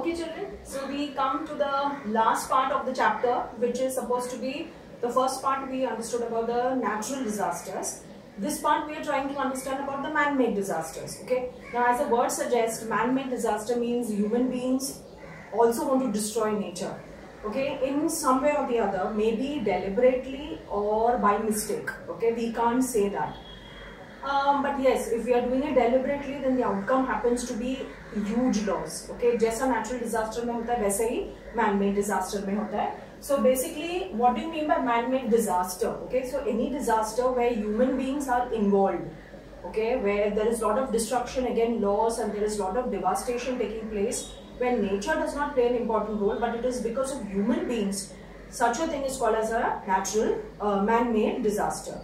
Okay children, so we come to the last part of the chapter, which is supposed to be the first part. We understood about the natural disasters. This part we are trying to understand about the man-made disasters. Okay, now as the word suggests, man-made disaster means human beings also want to destroy nature. Okay, in some way or the other, maybe deliberately or by mistake. Okay, we can't say that. But yes, if we are doing it deliberately, then the outcome happens to be huge loss. Okay, जैसा natural disaster में होता है वैसे ही man-made disaster में होता है. So basically, what do you mean by man-made disaster? Okay, so any disaster where human beings are involved. Okay, where there is a lot of destruction, again loss, and there is a lot of devastation taking place, where nature does not play an important role, but it is because of human beings. Such a thing is called as a natural man-made disaster.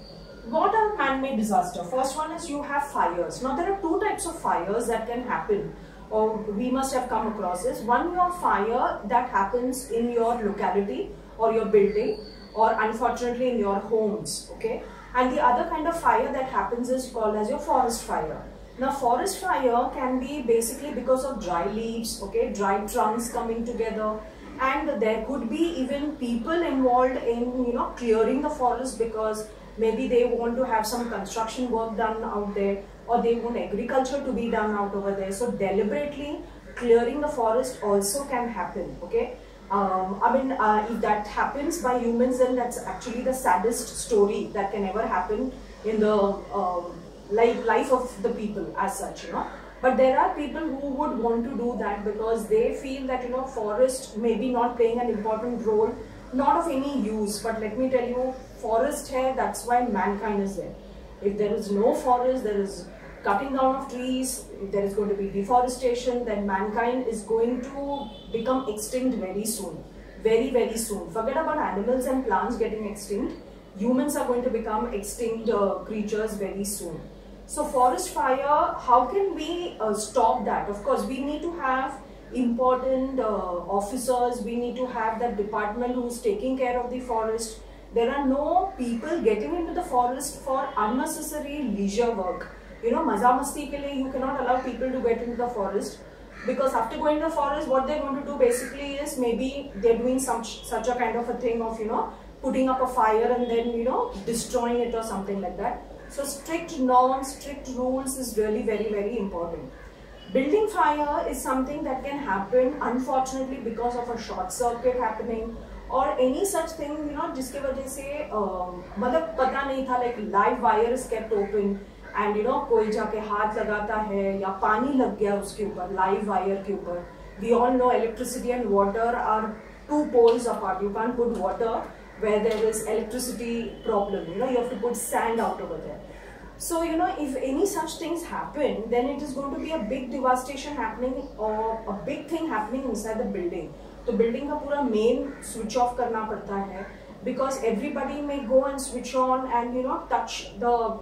What are man-made disaster? First one is you have fires. Now there are two types of fires that can happen, or we must have come across this. One, your fire that happens in your locality or your building, or unfortunately in your homes. Okay, and the other kind of fire that happens is called as your forest fire. Now forest fire can be basically because of dry leaves, okay, dry trunks coming together, and there could be even people involved in clearing the forest because maybe they want to have some construction work done out there, or they want agriculture to be done out over there. So deliberately clearing the forest also can happen. Okay, if that happens by humans, then that's actually the saddest story that can ever happen in the life of the people as such. But there are people who would want to do that because they feel that forest may be not playing an important role, not of any use. But let me tell you, forest hai, that's why mankind is there. If there is no forest, there is cutting down of trees, if there is going to be deforestation, then mankind is going to become extinct very soon. Very, very soon. Forget about animals and plants getting extinct. Humans are going to become extinct creatures very soon. So forest fire, how can we stop that? Of course, we need to have important officers, we need to have that department who is taking care of the forest. There are no people getting into the forest for unnecessary leisure work. Maza masti ke liye you cannot allow people to get into the forest, because after going to the forest, what they're going to do basically is maybe they're doing such a kind of a thing of putting up a fire and then destroying it or something like that. So strict norms, strict rules is really very, very important. Building fire is something that can happen unfortunately because of a short circuit happening or any such thing, जिसके वजह से मतलब पता नहीं था, like live wire is kept open and कोई जाके हाथ लगाता है या पानी लग गया उसके ऊपर, live wire के ऊपर. We all know electricity and water are two poles apart. You can't put water where there is electricity problem. You have to put sand out over there. So if any such things happen, then it is going to be a big devastation happening or a big thing happening inside the building. So building का पूरा main switch off करना पड़ता है, because everybody may go and switch on and touch the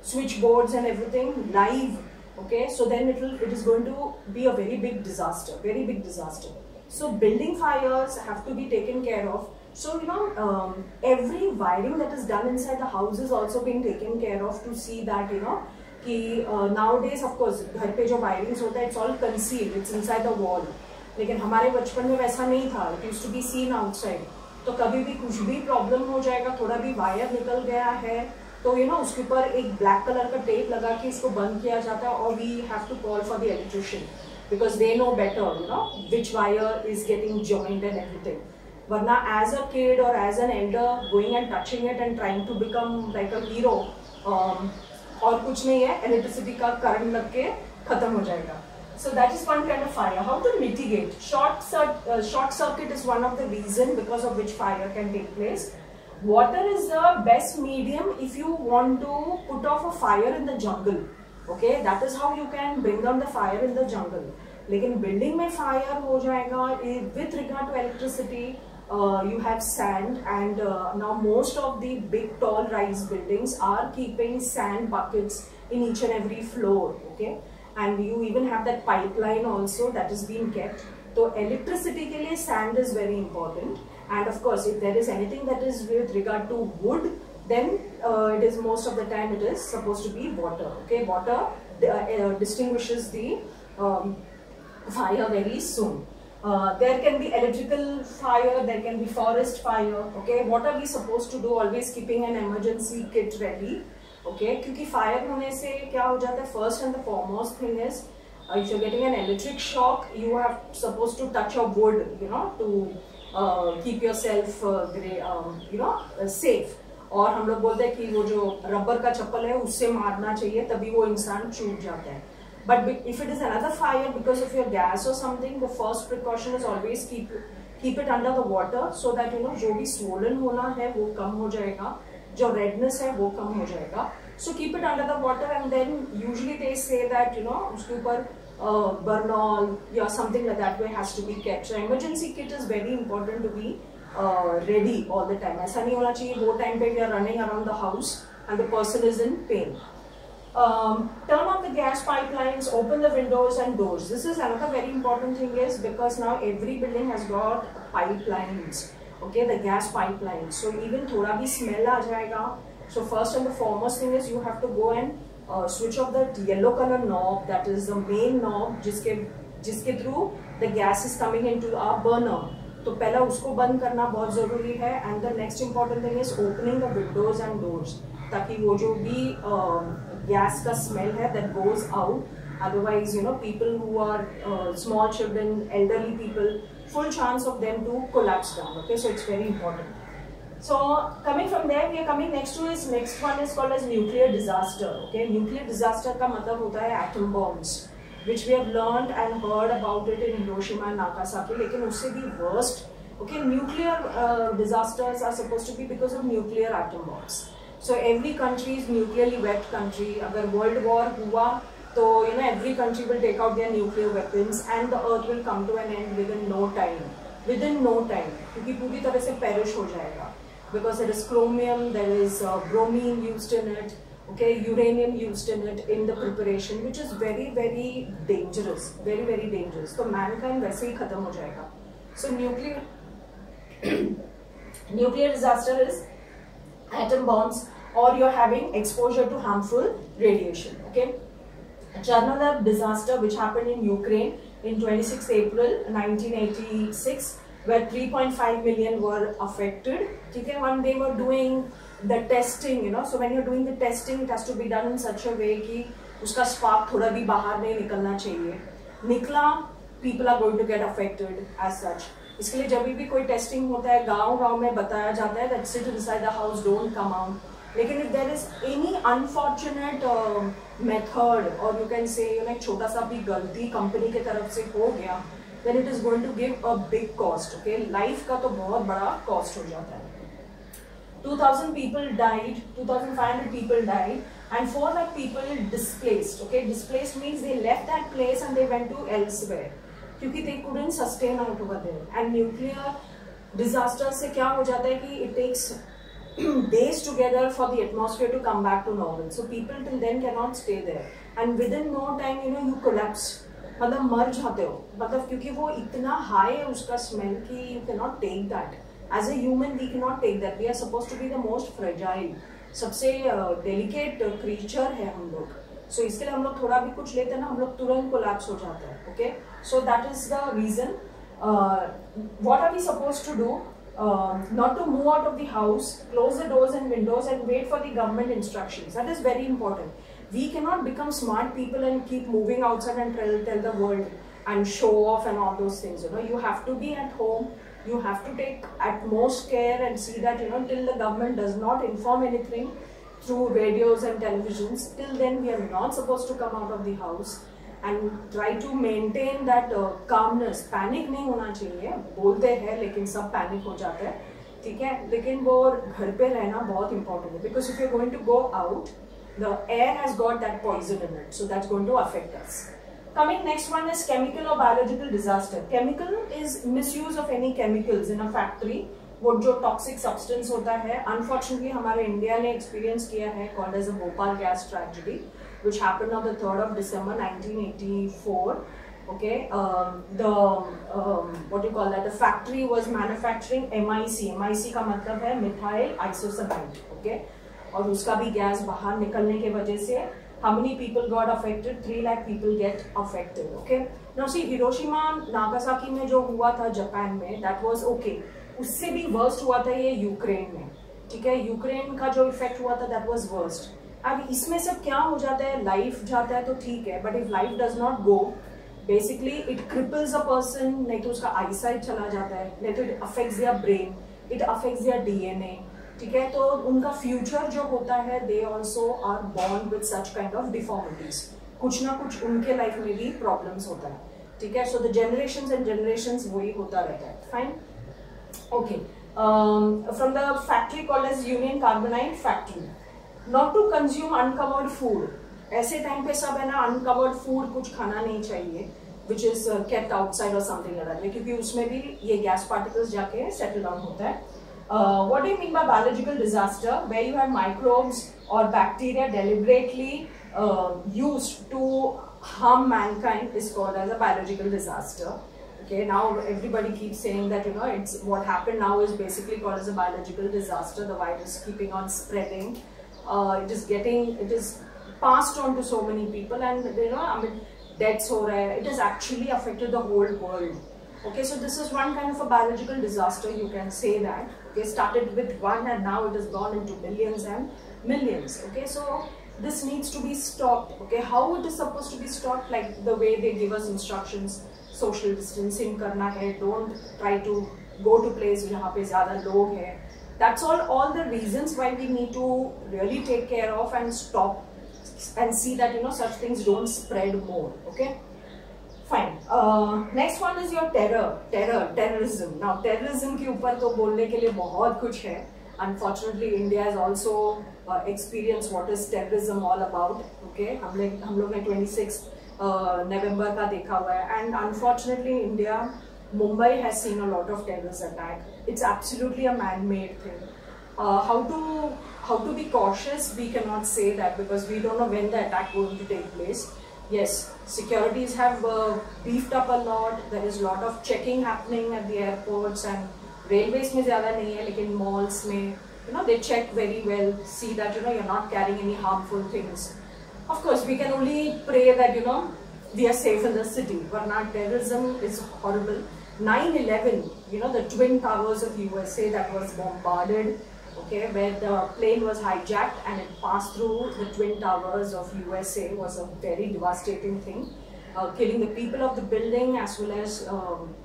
switchboards and everything live. Okay, so then it is going to be a very big disaster, very big disaster. So building fires have to be taken care of. So every wiring that is done inside the house is also being taken care of to see that nowadays of course घर पे जो wirings होता है, it's all concealed, it's inside the wall. लेकिन हमारे बचपन में वैसा नहीं था, it used to be seen outside. तो कभी भी कुछ भी प्रॉब्लम हो जाएगा, थोड़ा भी वायर निकल गया है तो उसके ऊपर एक ब्लैक कलर का टेप लगा के इसको बंद किया जाता है, और we have to call for the electrician because they know better which wire is getting joined and everything. Varna as a kid or as an elder going and touching it and trying to become like a hero, और कुछ नहीं है, electricity का current लग के खत्म हो जाएगा. So that is one kind of fire. How to mitigate? Short circuit is one of the reason because of which fire can take place. Water is the best medium if you want to put off a fire in the jungle. Okay, that is how you can bring down the fire in the jungle. लेकिन building में fire हो जाएगा. With regard to electricity, you have sand, and now most of the big tall rise buildings are keeping sand buckets in each and every floor. Okay, and you even have that pipeline also that is being kept. So electricity के लिए sand is very important, and of course if there is anything that is with regard to wood, then it is most of the time it is supposed to be water. Okay, water distinguishes the fire very soon. There can be electrical fire, there can be forest fire. Okay, what are we supposed to do? Always keeping an emergency kit ready. Okay, क्योंकि fire होने से क्या हो जाता है? First and the foremost thing is, if you're getting an electric shock, you are supposed to touch a wood, you know, to keep yourself safe. और हम लोग बोलते हैं कि वो जो रबर का चप्पल है उससे मारना चाहिए, तभी वो इंसान छूट जाता है. But if it is another fire because of your gas or something, the first precaution is always keep it under the water so that जो भी swollen होना है वो कम हो जाएगा, जो redness है वो कम हो जाएगा. So keep it under the water, and then usually they say that उसके ऊपर Bernol या something like that way has to be kept. So emergency kit is very important to be ready all the time. ऐसा नहीं होना चाहिए वो time पे we are running around the house and the person is in pain. Turn on the gas pipelines, open the windows and doors. This is another very important thing, is because now every building has got pipelines. Okay, the gas pipelines. So even thoda bhi smell aa jayega. So first and the foremost thing is you have to go and switch off the yellow color knob. That is the main knob जिसके through the gas is coming into our burner. तो पहला उसको बंद करना बहुत जरूरी है. And the next important thing is opening the windows and doors, ताकि वो जो भी gas का smell है that goes out. Otherwise, people who are small children, elderly people, full chance of them to collapse down. Okay, so it's very important. So coming from there, we are coming next one is called as nuclear disaster. Okay, nuclear disaster का मतलब होता है atom bombs, which we have learned and heard about it in Hiroshima and Nagasaki. लेकिन उससे भी worst. Okay, nuclear disasters are supposed to be because of nuclear atom bombs. So every country is nuclearly weaped country. अगर world war हुआ तो every country will take out their nuclear weapons and the earth will come to an end within no time. क्योंकि पूरी तरह से perish हो जाएगा. Because there is chromium, there is bromine used in it, okay, uranium used in it in the preparation, which is very very dangerous, very very dangerous. So mankind वैसे ही खत्म हो जाएगा. So nuclear disaster is atom bombs, or you're having exposure to harmful radiation. Okay, Chernobyl disaster, which happened in Ukraine in 26 April 1986, where 3.5 million were affected. Okay, when they were doing the testing, so when you're doing the testing, it has to be done in such a way कि उसका spark थोड़ा भी बाहर नहीं निकलना चाहिए. निकला, people are going to get affected as such. इसके लिए जब भी कोई टेस्टिंग होता है गांव में बताया जाता है that sit inside the house, don't come out. लेकिन if there is any unfortunate method, or you can say छोटा सा भी गलती कंपनी के तरफ से हो गया, then it is going to give a big cost. Okay, life का तो बहुत बड़ा cost हो जाता है. 2,000 people died, 2,500 people died, and 4 lakh people displaced. Okay, displaced means they left that place and they went to elsewhere. क्योंकि they couldn't sustain out over there. And nuclear disaster से क्या हो जाता है कि it takes days together for the atmosphere to come back to normal. So people till then cannot stay there. And within no time, you collapse. मतलब मर जाते हो. मतलब क्योंकि वो इतना high है उसका smell कि you cannot take that. As a human, we cannot take that. We are supposed to be the most fragile. सबसे delicate creature है हम लोग. So इसके लिए हम लोग थोड़ा भी कुछ लेते हैं ना, हम लोग तुरंत कोलैप्स हो जाता है. Okay, so that is the reason. What are we supposed to do? Not to move out of the house, close the doors and windows, and wait for the government instructions. That is very important. We cannot become smart people and keep moving outside and tell the world and show off and all those things. You have to be at home. You have to take utmost care and see that till the government does not inform anything through radios and televisions, till then we are not supposed to come out of the house. And try to maintain that calmness. Panic नहीं होना चाहिए. बोलते हैं लेकिन सब panic हो जाते हैं, ठीक है. लेकिन वो घर पे रहना बहुत important है, because if you're going to go out, the air has got that poison in it, so that's going to affect us. Coming next one is chemical or biological disaster. Chemical is misuse of any chemicals in a factory. वो जो toxic substance होता है, unfortunately हमारे India ने experience किया है, called as a Bhopal gas tragedy, which happened on the 3rd of December 1984. Okay, what do you call that? The factory was manufacturing MIC. MIC का मतलब है methyl isocyanide. Okay, और उसका भी गैस बाहर निकलने के वजह से how many people got affected? 3 lakh people get affected. Okay, now see, Hiroshima Nagasaki में जो हुआ था जापान में, that was okay. उससे भी worst हुआ था ये यूक्रेन में, ठीक है, यूक्रेन का जो इफेक्ट हुआ था that was worst. अब इसमें सब क्या हो जाता है, लाइफ जाता है तो ठीक है, but if life does not go, basically it cripples a person, नहीं तो उसका आईसाइट चला जाता है, नहीं तो it affects their brain, it affects their DNA, ठीक है, तो उनका फ्यूचर जो होता है, they also are born with such kind of deformities, कुछ ना कुछ उनके लाइफ में भी प्रॉब्लम्स होता है, ठीक है. So the generations and generations वही होता रहता है. Fine, okay. From the factory called as Union Carbide factory, not to consume uncovered food. ऐसे टाइम पे सब है ना, अनकवर्ड फूड कुछ खाना नहीं चाहिए, विच इज केप्ट आउटसाइड और समथिंग लाइक दैट, क्योंकि उसमें भी ये गैस पार्टिकल्स जाके सेटल डाउन होता है. What do you mean by biological disaster? Where you have microbes or bacteria deliberately used to harm mankind is called as a biological disaster. Okay, now everybody keeps saying that, you know, it's what happened now is basically called as a biological disaster. The virus keeping on spreading. It is passed on to so many people, and you know, I mean, deaths ho raha hai. It has actually affected the whole world. Okay, so this is one kind of a biological disaster, you can say that. Okay, started with one and now it has gone into millions and millions. Okay, so this needs to be stopped. Okay, how it is supposed to be stopped? Like the way they give us instructions, social distancing karna hai, don't try to go to place jahan pe zyada log hai. That's all the reasons why we need to really take care of and stop and see that, you know, such things don't spread more. Okay. Fine. Next one is your terrorism. Now terrorism के ऊपर तो बोलने के लिए बहुत कुछ है. Unfortunately, India has also experienced what is terrorism all about. Okay, हम लोग ने 26 November का देखा हुआ है, and unfortunately India, Mumbai has seen a lot of terrorist attack. It's absolutely a man-made thing. How to be cautious? We cannot say that because we don't know when the attack going to take place. Yes, securities have beefed up a lot. There is a lot of checking happening at the airports and railways में ज़्यादा नहीं है, लेकिन malls में, you know, they check very well, see that, you know, you're not carrying any harmful things. Of course, we can only pray that, you know, we are safe in the city. But now terrorism is horrible. 9/11, you know, the twin towers of USA that was bombarded. Okay, where the plane was hijacked and it passed through the twin towers of USA, was a very devastating thing, killing the people of the building as well as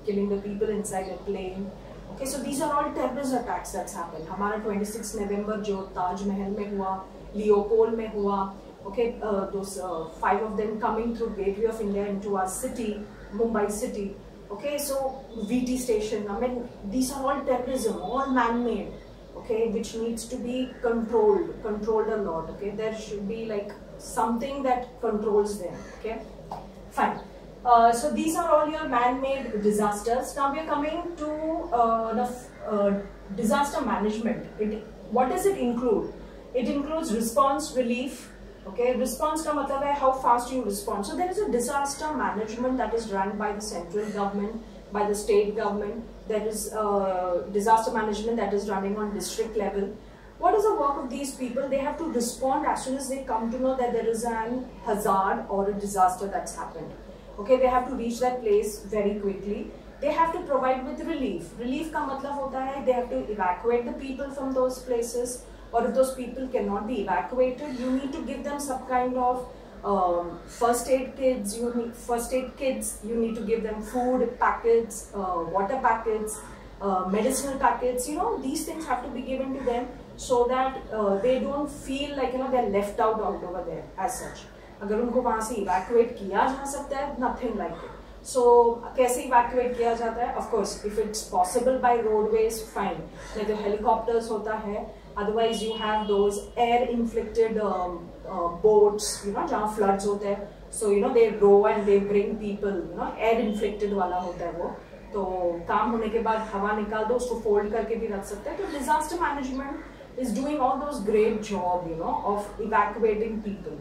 killing the people inside the plane. Okay, so these are all terrorist attacks that's happened. हमारा 26 November जो ताज महल में हुआ, Leopold में हुआ, okay, those 5 of them coming through Gateway of India into our city, Mumbai city. Okay, so VT station, I mean, these are all terrorism, all man-made. Okay, which needs to be controlled a lot. Okay, there should be like something that controls them. Okay, fine. So these are all your man-made disasters. Now we are coming to the disaster management. What does it include? It includes response, relief. Okay, response का मतलब है how fast you respond. So there is a disaster management that is run by the central government, by the state government. There is disaster management that is running on district level. What is the work of these people? They have to respond as soon as they come to know that there is an hazard or a disaster that's happened. Okay, they have to reach that place very quickly. They have to provide with relief. Relief का मतलब होता है they have to evacuate the people from those places, or if those people cannot be evacuated, you need to give them some kind of first aid kits. You need to give them food packets, water packets, medicinal packets. You know, these things have to be given to them so that they don't feel like, you know, they're left out over there as such. अगर उनको वहाँ से evacuate किया जा सकता है, nothing like it. So कैसे evacuate किया जाता है? Of course, if it's possible by roadways, fine. नहीं तो helicopters होता है. Otherwise, you have those air-inflicted boats, you know, जहाँ floods होते हैं. So you know they row and they bring people, you know, air-inflicted वाला होता है वो. तो काम होने के बाद हवा निकाल दो, उसको fold करके भी रख सकते हैं. तो disaster management is doing all those great job, you know, of evacuating people.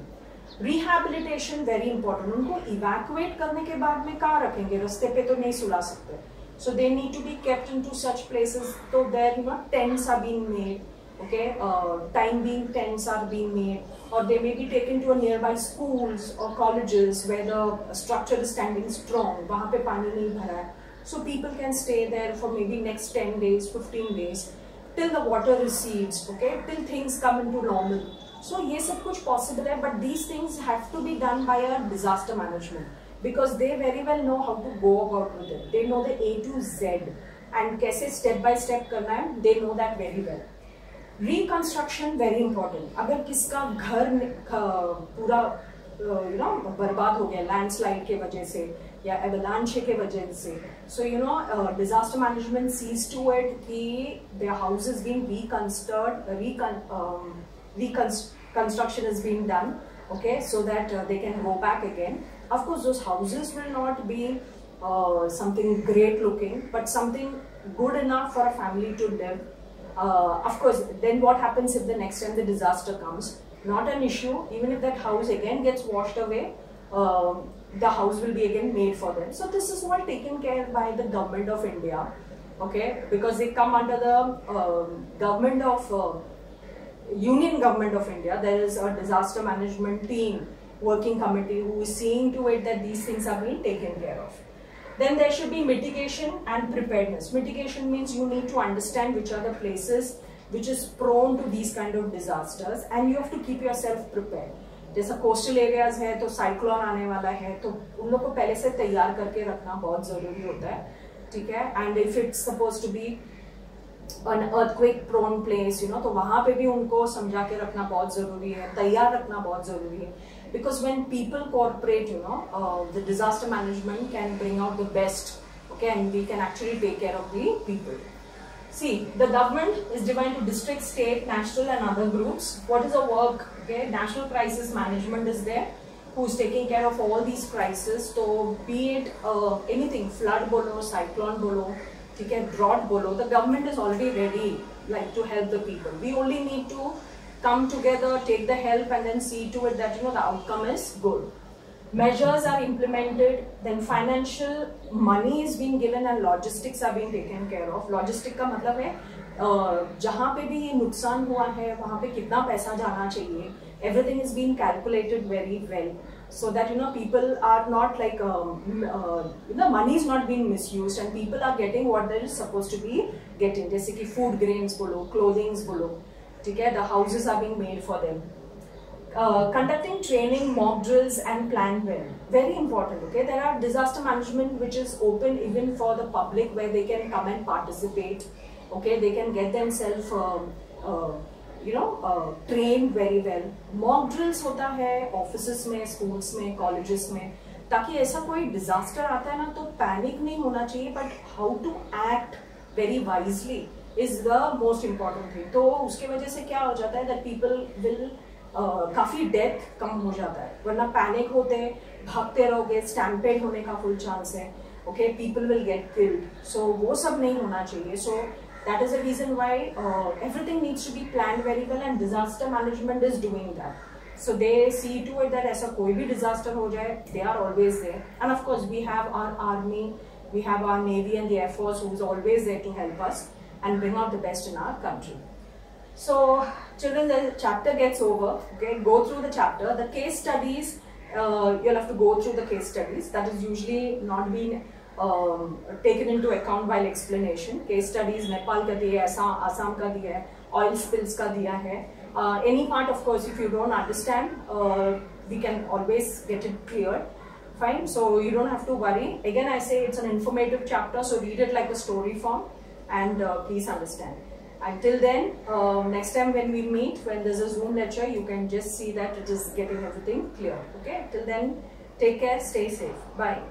Rehabilitation very important. उनको evacuate करने के बाद में कहाँ रखेंगे? रास्ते पे तो नहीं सुला सकते. So they need to be kept into such places. So there, you know, tents are being made. Okay, time being tents are being made. or they may be taken to a nearby schools or colleges where the structure is standing strong. वहाँ पे पानी नहीं भरा है. So people can stay there for maybe next 10 days, 15 days, till the water recedes, okay, till things come into normal. So ये सब कुछ possible है, but these things have to be done by a disaster management because they very well know how to go about with it. They know the A to Z and कैसे step by step करना है, they know that very well. Reconstruction very important. अगर किसका घर पूरा बर्बाद हो गया लैंडस्लाइड के वजह से या एवलांचे के वजह से, so disaster management sees to it कि their house is being reconstruction is being done, okay, so that they can go back again. Of course, those houses will not be something great looking, but something good enough for a family to live. Of course, then what happens if the next time the disaster comes? Not an issue. Even if that house again gets washed away, the house will be again made for them. So this is all taken care by the government of India, okay, because they come under the government of Union Government of India. There is a disaster management team, working committee who is seeing to it that these things are being taken care of. Then there should be mitigation and preparedness. Mitigation means you need to understand which are the places which is prone to these kind of disasters and you have to keep yourself prepared. जैसा coastal areas है तो cyclone आने वाला है तो उन लोग को पहले से तैयार करके रखना बहुत जरूरी होता है, ठीक है. And if it's suppose to be an earthquake prone place, तो वहां पे भी उनको समझा के रखना बहुत जरूरी है, तैयार रखना बहुत जरूरी है. Because when people cooperate, the disaster management can bring out the best, okay, and we can actually take care of the people. See, the government is divided into district, state, national and other groups. What is the work? Okay, national crisis management is there, who is taking care of all these crises. So be it anything, flood bolo, cyclone bolo, okay, drought bolo, the government is already ready like to help the people. We only need to come together, take the help and then see to it that the outcome is good. Measures are implemented, then financial money is being given and logistics are being taken care of. Logistic का मतलब है जहाँ पे भी ये नुकसान हुआ है वहाँ पे कितना पैसा जाना चाहिए. Everything is being calculated very well so that people are not like the money is not being misused and people are getting what they are supposed to be getting. जैसे कि food grains बोलो, clothings बोलो, ठीक है, the houses are being made for them. Conducting training, mock drills and plan well. Very important, okay. There are disaster management which is open even for the public where they can come and participate, okay. They can get themselves trained very well. Mock drills होता है offices में, schools में, colleges में, ताकि ऐसा कोई disaster आता है ना तो panic नहीं होना चाहिए, but how to act very wisely is the most important thing. तो उसके वजह से क्या हो जाता है that people will काफी डेथ कम हो जाता है, वरना पैनिक होते भागते रहोगे, स्टैम्पेड होने का फुल चांस है, okay, people will get killed. So वो सब नहीं होना चाहिए. So that is the reason why everything needs to be planned very well and disaster management is doing that. So they see to it that ऐसा कोई भी disaster हो जाए, they are always there. And of course we have our army, we have our navy and the air force who is always there to help us and bring out the best in our country. So children, the chapter gets over, okay, go through the chapter. The case studies, you'll have to go through the case studies. That is usually not being taken into account while explanation. Case studies Nepal ka diya hai, Assam ka diya hai, oil spills ka diya hai. Any part, of course, if you don't understand, we can always get it cleared. Fine, so you don't have to worry. Again, I say it's an informative chapter, so read it like a story form. And please understand. Until then, next time when we meet, when there's a Zoom lecture, you can just see that it is getting everything clear. Okay? Till then, take care, stay safe. Bye.